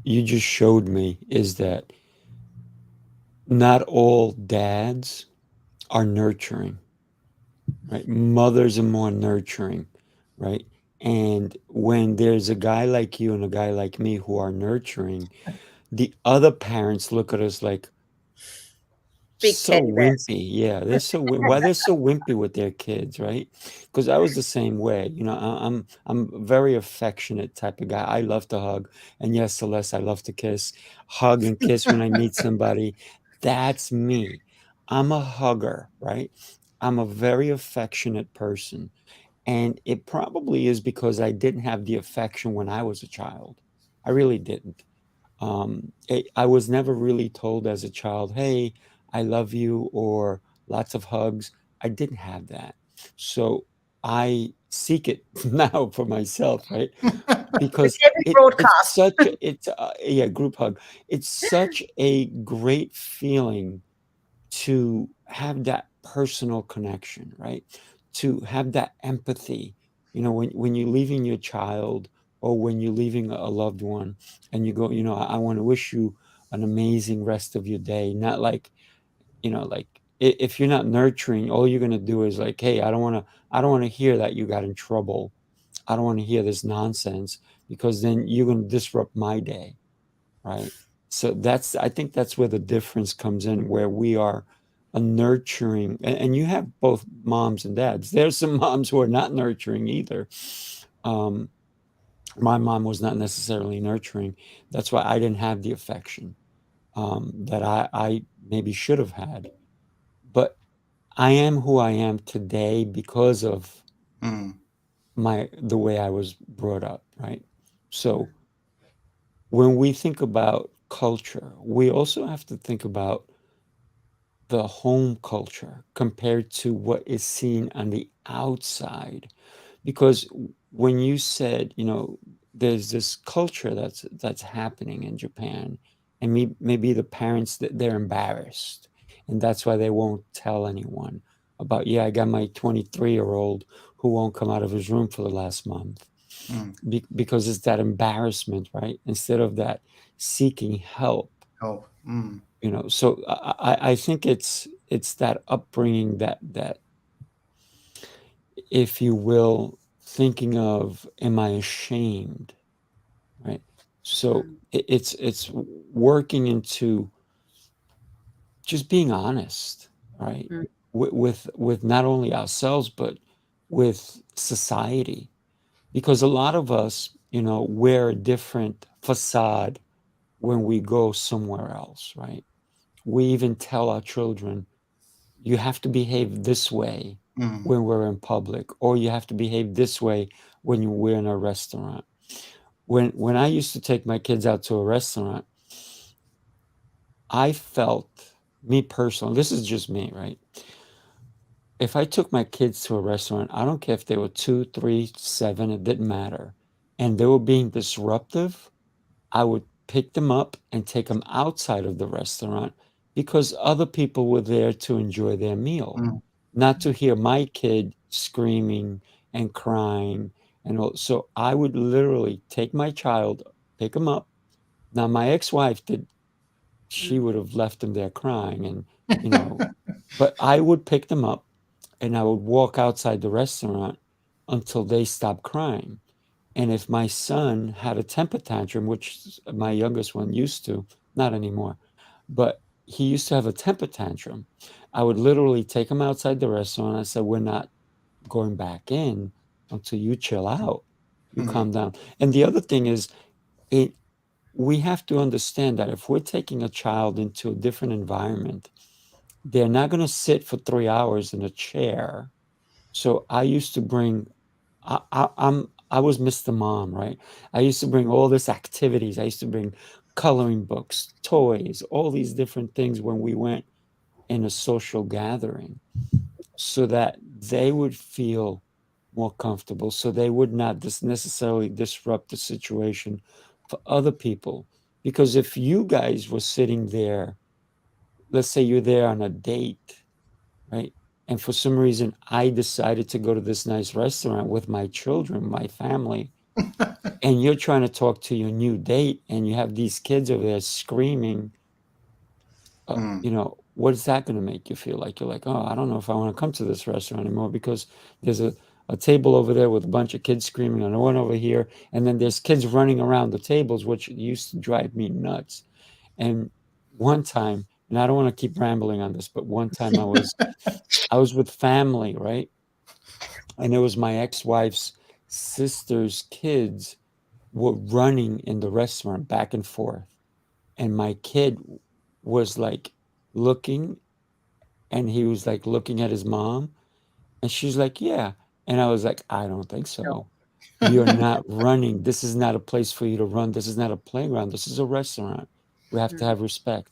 you just showed me is that not all dads are nurturing, right? Mothers are more nurturing, right? And when there's a guy like you and a guy like me who are nurturing, the other parents look at us like, Big so teddy bears. wimpy. Yeah, they're so why they're so wimpy with their kids, right? Because I was the same way. I'm a very affectionate type of guy. I love to hug, and yes, Celeste, I love to kiss, hug and kiss when I meet somebody. That's me. I'm a hugger, right? I'm a very affectionate person, and it probably is because I didn't have the affection when I was a child. I really didn't. I was never really told as a child, "Hey, I love you," or lots of hugs. I didn't have that. So I seek it now for myself, right? Because Every broadcast. group hug. It's such a great feeling to have that personal connection, right? To have that empathy. When you're leaving your child or when you're leaving a loved one and you go, I want to wish you an amazing rest of your day. Not like, if you're not nurturing, all you're going to do is like, hey, I don't want to hear that you got in trouble. I don't want to hear this nonsense because then you're going to disrupt my day, right? So I think that's where the difference comes in, where we are a nurturing, and you have both moms and dads. There's some moms who are not nurturing either. My mom was not necessarily nurturing. That's why I didn't have the affection that I maybe should have had. But I am who I am today because of the way I was brought up, right? So when we think about culture, we also have to think about the home culture compared to what is seen on the outside. Because when you said, there's this culture that's happening in Japan, and maybe the parents, they're embarrassed, and that's why they won't tell anyone about, I got my 23-year-old who won't come out of his room for the last month. Because it's that embarrassment, right? Instead of that seeking help. So I think it's that upbringing that, if you will, thinking of, am I ashamed, right? So it's working into just being honest, right? With not only ourselves but with society, because a lot of us, wear a different facade when we go somewhere else, right? We even tell our children, you have to behave this way when we're in public, or you have to behave this way when we're in a restaurant. When I used to take my kids out to a restaurant, I felt, me personally, this is just me, right? if I took my kids to a restaurant, I don't care if they were 2, 3, 7, it didn't matter, and they were being disruptive, I would pick them up and take them outside of the restaurant because other people were there to enjoy their meal, Mm. not to hear my kid screaming and crying and all. So I would literally take my child, pick him up. Now my ex-wife she would have left him there crying and, you know, but I would pick them up and I would walk outside the restaurant until they stopped crying. And if my son had a temper tantrum, which my youngest one used to, not anymore, but he used to have a temper tantrum, I would literally take him outside the restaurant. I said, "We're not going back in until you chill out, you Mm. calm down." And the other thing is, it we have to understand that if we're taking a child into a different environment, they're not going to sit for 3 hours in a chair. So I used to bring I was Mr. Mom, right? I used to bring all this activities. I used to bring coloring books, toys, all these different things when we went in a social gathering so that they would feel more comfortable, so they would not necessarily disrupt the situation for other people. Because if you guys were sitting there, let's say you're there on a date, right? And for some reason, I decided to go to this nice restaurant with my children, my family, and you're trying to talk to your new date, and you have these kids over there screaming, Mm. what is that going to make you feel like? You're like, oh, I don't know if I want to come to this restaurant anymore because there's a table over there with a bunch of kids screaming, and one over here, and then there's kids running around the tables, which used to drive me nuts. And one time, and I don't want to keep rambling on this, but one time I was with family, right? And it was my ex-wife's sister's kids were running in the restaurant back and forth. And my kid was like looking, and he was like looking at his mom, and she's like, yeah. And I was like, I don't think so. You're not running. This is not a place for you to run. This is not a playground. This is a restaurant. We have to have respect.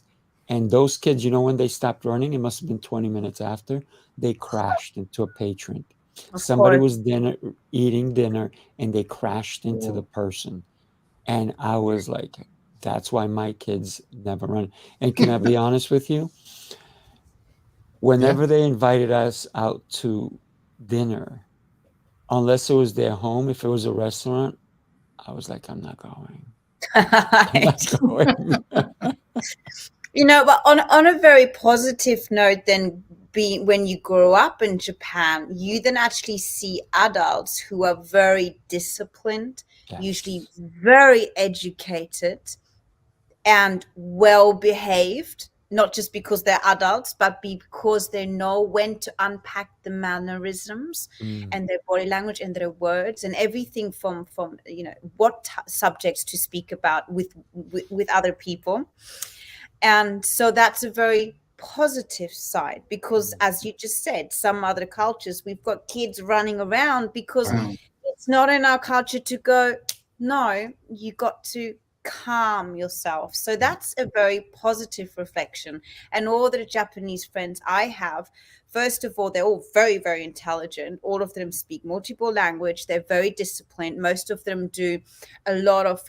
And those kids, when they stopped running, it must have been 20 minutes after, they crashed into a patron. Of Somebody course. was eating dinner, and they crashed into the Wow. person. And I was like, that's why my kids never run. And can I be honest with you? Yeah. Whenever they invited us out to dinner, unless it was their home, if it was a restaurant, I was like, I'm not going. I'm not going. But on a very positive note, then when you grow up in Japan, you then actually see adults who are very disciplined, usually Yes. very educated and well behaved, not just because they're adults, but because they know when to unpack the mannerisms and their body language and their words and everything from what subjects to speak about with other people. And so that's a very positive side because, as you just said, some other cultures, we've got kids running around because Right. Mm. it's not in our culture to go, no, you got to calm yourself. So that's a very positive reflection. And all the Japanese friends I have, first of all, they're all very, very intelligent. All of them speak multiple language. They're very disciplined. Most of them do a lot of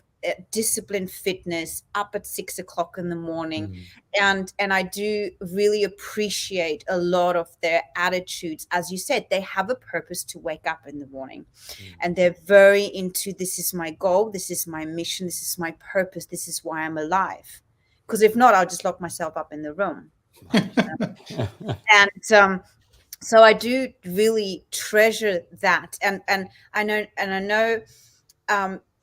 disciplined fitness up at 6 o'clock in the morning. And I do really appreciate a lot of their attitudes. As you said, they have a purpose to wake up in the morning, and they're very into, this is my goal, this is my mission, this is my purpose, this is why I'm alive. Because if not, I'll just lock myself up in the room. And so I do really treasure that. And I know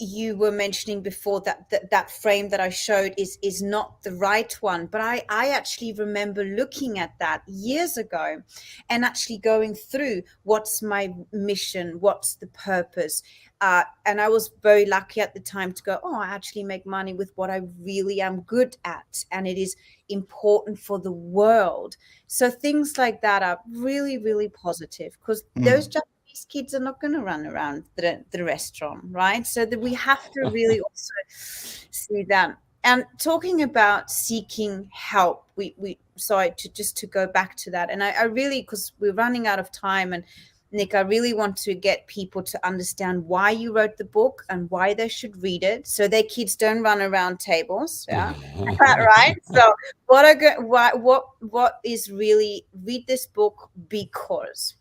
you were mentioning before that frame that I showed is not the right one, but I actually remember looking at that years ago and actually going through, what's my mission, what's the purpose, and I was very lucky at the time to go, I actually make money with what I really am good at, and it is important for the world. So things like that are really, really positive, because those Japanese kids are not going to run around the restaurant, right? So that we have to really also see that. And talking about seeking help, we sorry to go back to that. And I really, because we're running out of time, and Nick, I really want to get people to understand why you wrote the book and why they should read it, so their kids don't run around tables. Yeah, right. So what is really read this book because?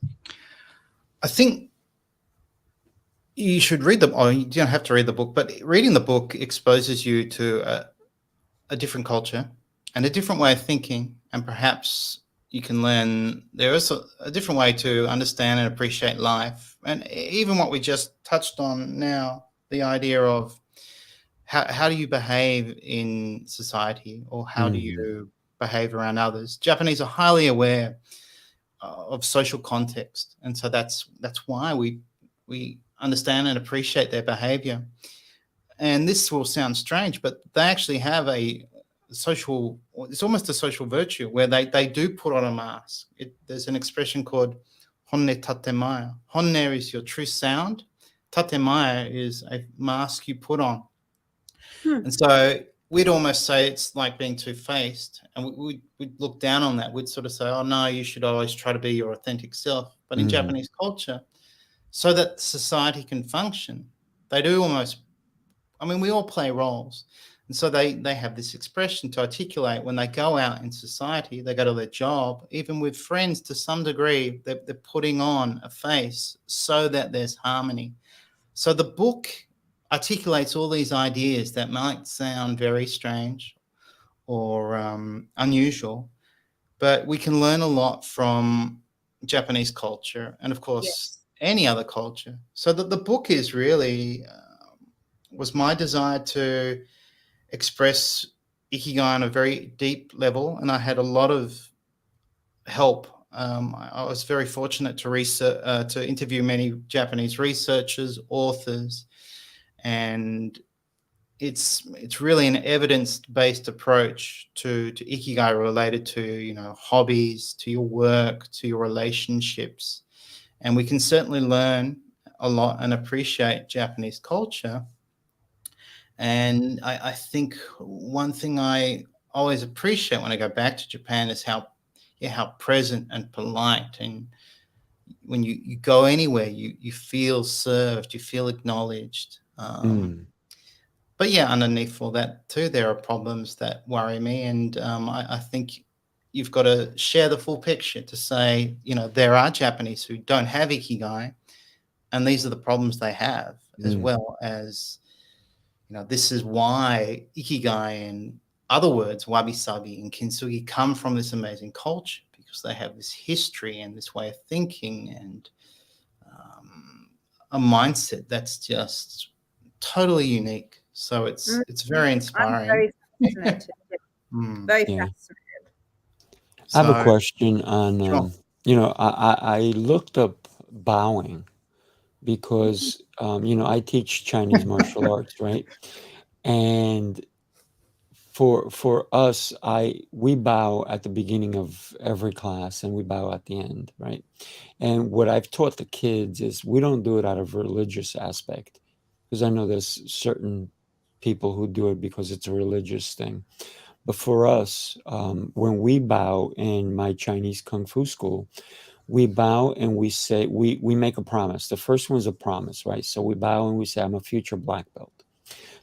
I think you should read or you don't have to read the book, but reading the book exposes you to a different culture and a different way of thinking, and perhaps you can learn there is a different way to understand and appreciate life, and even what we just touched on now, the idea of how do you behave in society, or how do you behave around others. Japanese are highly aware of social context, and so that's why we understand and appreciate their behavior. And this will sound strange, but they actually have a social, it's almost a social virtue where they do put on a mask. There's an expression called honne tatemaya. Honne is your true sound. Tatemaya is a mask you put on. And so we'd almost say it's like being two-faced, and we'd look down on that. We'd sort of say, oh no, you should always try to be your authentic self. But in Japanese culture, so that society can function, they do almost, I mean, we all play roles. And so they have this expression to articulate when they go out in society, they go to their job, even with friends to some degree, they're putting on a face so that there's harmony. So the book articulates all these ideas that might sound very strange or unusual, but we can learn a lot from Japanese culture and, of course, any other culture. So that the book is really was my desire to express Ikigai on a very deep level, and I had a lot of help. I was very fortunate to interview many Japanese researchers, authors, and it's really an evidence-based approach to Ikigai related to hobbies, to your work, to your relationships, and we can certainly learn a lot and appreciate Japanese culture. And I think one thing I always appreciate when I go back to Japan is how present and polite, and when you go anywhere, you feel served, you feel acknowledged. But yeah, underneath all that too, there are problems that worry me, and I think you've got to share the full picture to say, there are Japanese who don't have Ikigai, and these are the problems they have, as well as, this is why Ikigai and other words, wabi-sabi and kintsugi, come from this amazing culture, because they have this history and this way of thinking and a mindset that's just totally unique. So it's very inspiring. I'm very fascinated. Very fascinated. I have a question on, Sure. I looked up bowing because, I teach Chinese martial arts, right? And for us, we bow at the beginning of every class and we bow at the end, right? And what I've taught the kids is we don't do it out of religious aspect, because I know there's certain people who do it because it's a religious thing. But for us, when we bow in my Chinese Kung Fu school, we bow and we say, we make a promise. The first one is a promise, right? So we bow and we say, I'm a future black belt.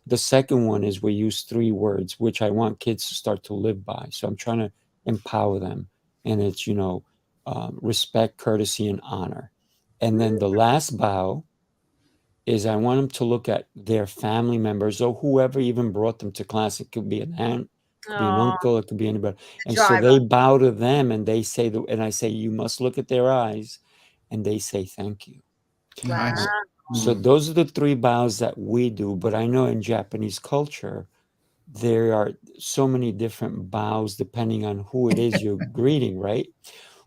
The second one is we use 3 words, which I want kids to start to live by. So I'm trying to empower them. And it's, respect, courtesy, and honor. And then the last bow is I want them to look at their family members or whoever even brought them to class. It could be an aunt, it could be an uncle, it could be anybody. And so they bow to them and they say, and I say, you must look at their eyes, and they say, thank you. Nice. So those are the 3 bows that we do. But I know in Japanese culture, there are so many different bows depending on who it is you're greeting, right?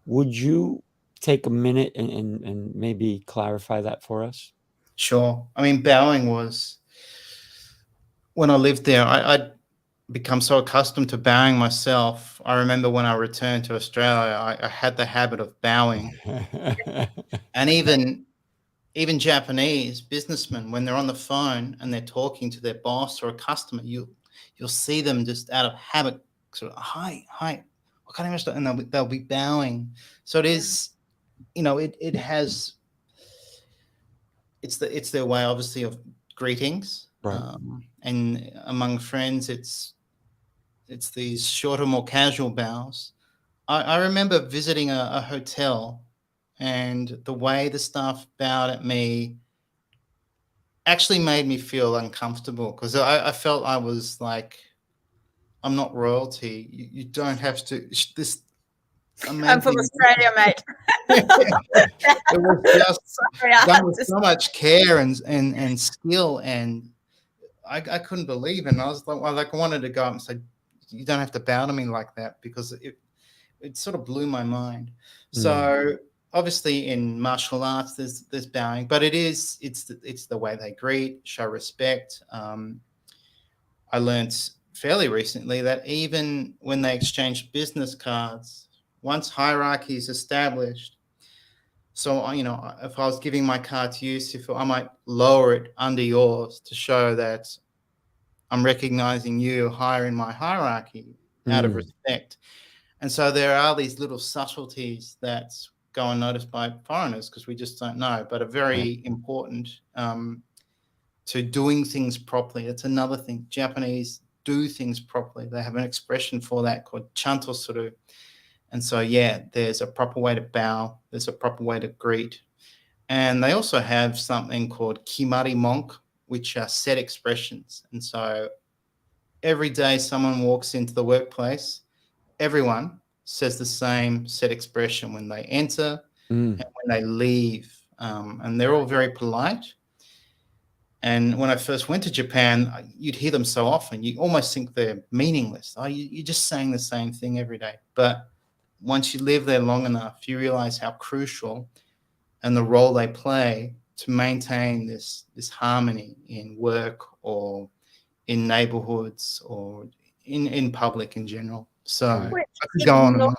Would you take a minute and maybe clarify that for us? Sure. I mean, bowing was, when I lived there, I'd become so accustomed to bowing myself. I remember when I returned to Australia, I had the habit of bowing. And even Japanese businessmen, when they're on the phone and they're talking to their boss or a customer, you'll you'll see them just out of habit, sort of, hi, what kind of restaurant? And they'll be bowing. So it is, it has, it's their way, obviously, of greetings. Right. And among friends, it's these shorter, more casual bows. I remember visiting a hotel, and the way the staff bowed at me actually made me feel uncomfortable, because I felt I was like, I'm not royalty. You don't have to. This amazing. I'm from Australia, mate. It was just Sorry, done with so much care and skill, and I couldn't believe it. And I was like, I wanted to go up and say, you don't have to bow to me like that, because it sort of blew my mind. So obviously in martial arts there's bowing, but it's the way they greet, show respect. I learned fairly recently that even when they exchange business cards, once hierarchy is established, so if I was giving my card to you, I might lower it under yours to show that I'm recognizing you higher in my hierarchy out of respect. And so there are these little subtleties that go unnoticed by foreigners, because we just don't know, but are very important to doing things properly. It's another thing. Japanese do things properly. They have an expression for that called chantosuru. And so, there's a proper way to bow. There's a proper way to greet. And they also have something called kimari monk, which are set expressions. And so every day someone walks into the workplace, everyone says the same set expression when they enter and when they leave. And they're all very polite. And when I first went to Japan, you'd hear them so often, you almost think they're meaningless. You're just saying the same thing every day. But once you live there long enough, you realize how crucial and the role they play to maintain this harmony in work or in neighborhoods or in public in general. So I could go on and on.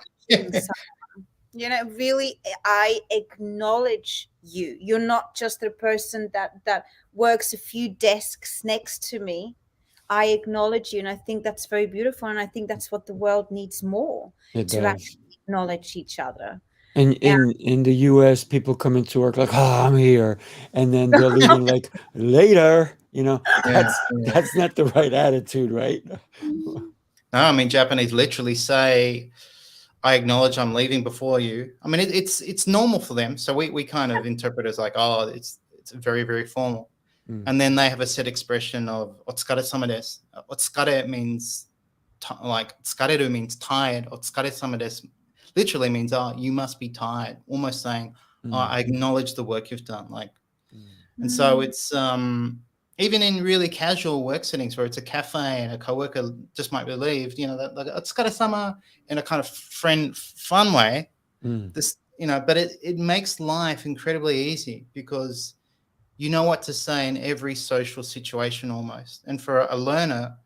Really, I acknowledge you. You're not just the person that works a few desks next to me. I acknowledge you, and I think that's very beautiful, and I think that's what the world needs more, actually acknowledge each other. And in the US, people come into work like, I'm here, and then they're leaving like later. That's not the right attitude, right? No, I mean, Japanese literally say, I acknowledge I'm leaving before you. I mean, it's normal for them. So we kind of interpret it as like, it's very, very formal. And then they have a set expression of otsukare-sama desu. Otsukare means tsukareru means tired. Otsukare-sama desu literally means, you must be tired. Almost saying, I acknowledge the work you've done. And so it's even in really casual work settings where it's a cafe and a coworker just might be relieved, like otsukare-sama in a kind of fun way. But it makes life incredibly easy, because you know what to say in every social situation almost. And for a learner,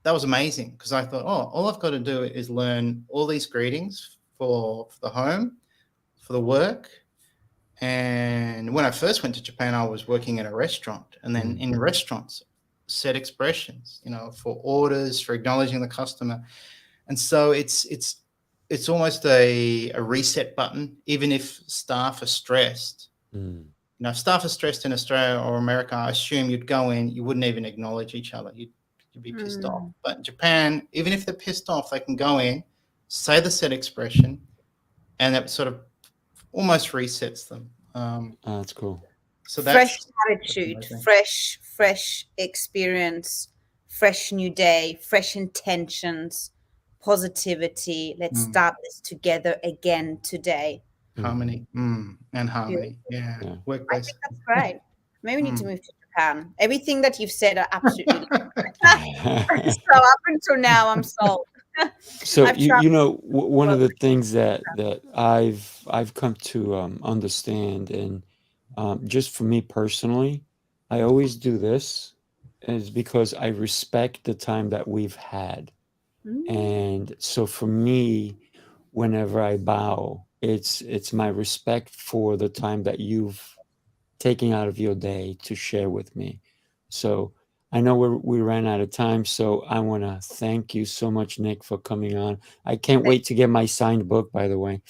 that was amazing, because I thought, all I've got to do is learn all these greetings for the home, for the work. And when I first went to Japan, I was working in a restaurant, and then in restaurants, set expressions, for orders, for acknowledging the customer. And so it's almost a reset button, even if staff are stressed. If staff are stressed in Australia or America, I assume you'd go in, you wouldn't even acknowledge each other. You'd be pissed off. But in Japan, even if they're pissed off, they can go in, say the set expression, and it sort of almost resets them. That's cool. So fresh attitude, fresh experience, fresh new day, fresh intentions, positivity. Let's start this together again today. Harmony and harmony. Yeah. I think that's great. Maybe we need to move to Japan. Everything that you've said are absolutely so up until now, I'm sold. So one of the things that I've come to understand, and just for me personally, I always do this, is because I respect the time that we've had. And so for me, whenever I bow, it's my respect for the time that you've taken out of your day to share with me. So I know we ran out of time, so I want to thank you so much, Nick, for coming on. I can't wait to get my signed book, by the way.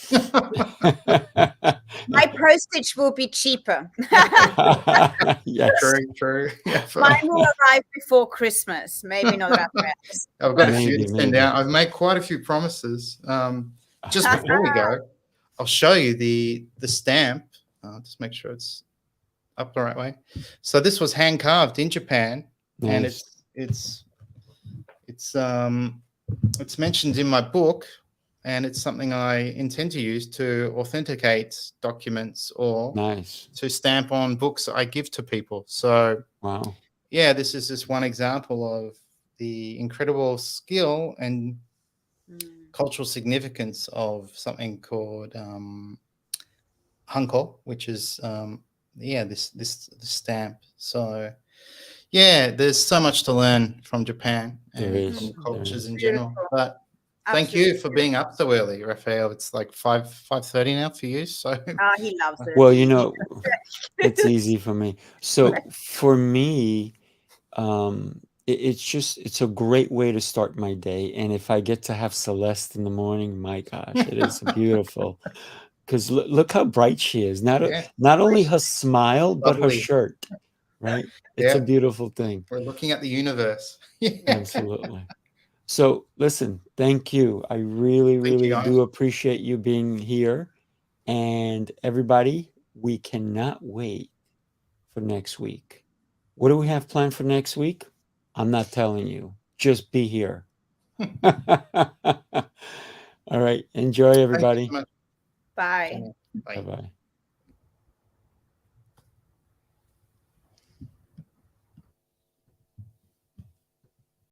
My postage will be cheaper. Yes. True. Yeah, Mine will arrive before Christmas. Maybe not that fast. I've got a few Maybe, to send maybe. out. I've made quite a few promises. Just before we go, I'll show you the stamp. Just make sure it's up the right way. So this was hand carved in Japan, and Nice. it's mentioned in my book, and it's something I intend to use to authenticate documents or Nice. to stamp on books I give to people. So Wow. yeah, this is just one example of the incredible skill and cultural significance of something called hanko, which is this stamp. So yeah, there's so much to learn from Japan There and is. from cultures There in is. general. But thank you for being up so early, Rafael. It's like 5:30 now for you. So He loves it. Well, you know, it's easy for me. So for me, it's a great way to start my day. And if I get to have Celeste in the morning, my gosh, it is beautiful. Because look how bright she is. Not only her smile, but her Lovely. shirt, right? It's a Yeah. beautiful thing. We're looking at the universe. Absolutely. So listen, thank you. I really, really guys. do appreciate you being here. And everybody, we cannot wait for next week. What do we have planned for next week? I'm not telling you. Just be here. All right. Enjoy, everybody. Thank you so much. Bye. Bye. Bye-bye.